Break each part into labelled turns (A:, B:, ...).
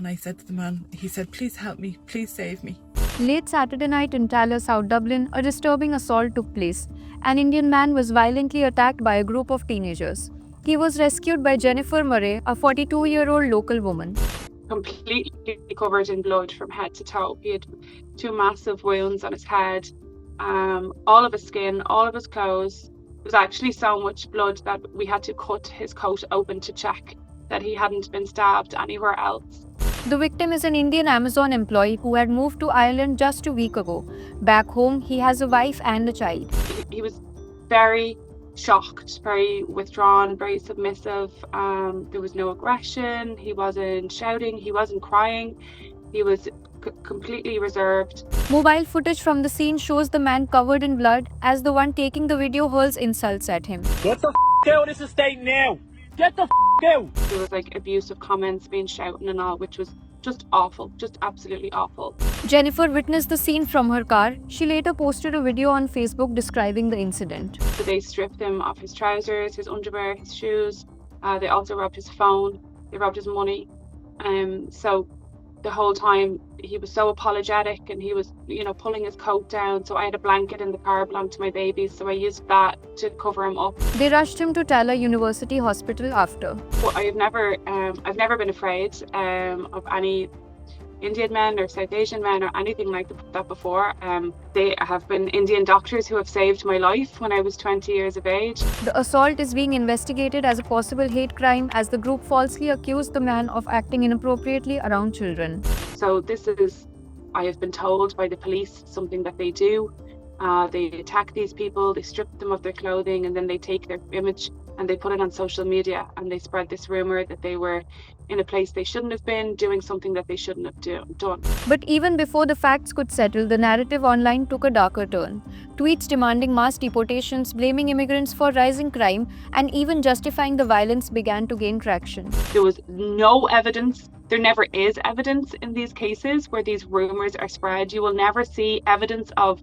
A: And I said to the man, he said, please help me, please save me.
B: Late Saturday night in Taylor, South Dublin, a disturbing assault took place. An Indian man was violently attacked by a group of teenagers. He was rescued by Jennifer Murray, a 42-year-old local woman.
C: Completely covered in blood from head to toe. He had 2 massive wounds on his head, all of his skin, all of his clothes. There was actually so much blood that we had to cut his coat open to check that he hadn't been stabbed anywhere else.
B: The victim is an Indian Amazon employee who had moved to Ireland just a week ago. Back home, he has a wife and a child.
C: He was very shocked, very withdrawn, very submissive. There was no aggression. He wasn't shouting. He wasn't crying. He was completely reserved.
B: Mobile footage from the scene shows the man covered in blood as the one taking the video hurls insults at him.
D: Get the out of this estate now! Get the out!
C: There was like abusive comments being shouted and all, which was just awful, just absolutely awful.
B: Jennifer witnessed the scene from her car. She later posted a video on Facebook describing the incident.
C: So they stripped him of his trousers, his underwear, his shoes. They also robbed his phone. They robbed his money. So the whole time he was so apologetic, and he was, pulling his coat down. So I had a blanket in the car belonged to my babies, so I used that to cover him up.
B: They rushed him to Taylor University Hospital after.
C: Well, I've never been afraid of any Indian men or South Asian men or anything like that before. They have been Indian doctors who have saved my life when I was 20 years of age.
B: The assault is being investigated as a possible hate crime as the group falsely accused the man of acting inappropriately around children.
C: So this is, I have been told by the police, something that they do. They attack these people, they strip them of their clothing, and then they take their image and they put it on social media, and they spread this rumor that they were in a place they shouldn't have been, doing something that they shouldn't have done.
B: But even before the facts could settle, the narrative online took a darker turn. Tweets demanding mass deportations, blaming immigrants for rising crime, and even justifying the violence began to gain traction.
C: There was no evidence. There never is evidence in these cases where these rumors are spread. You will never see evidence of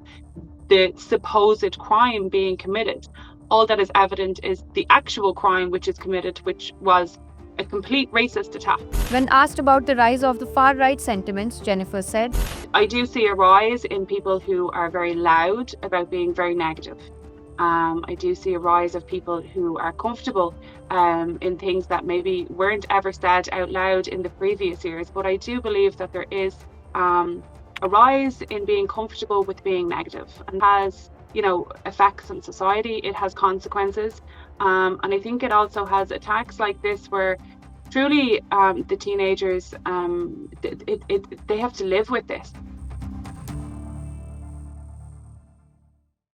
C: the supposed crime being committed. All that is evident is the actual crime which is committed, which was a complete racist attack.
B: When asked about the rise of the far-right sentiments, Jennifer said,
C: I do see a rise in people who are very loud about being very negative. I do see a rise of people who are comfortable in things that maybe weren't ever said out loud in the previous years. But I do believe that there is a rise in being comfortable with being negative, and has effects on society. It has consequences, and I think it also has attacks like this where truly the teenagers they have to live with this.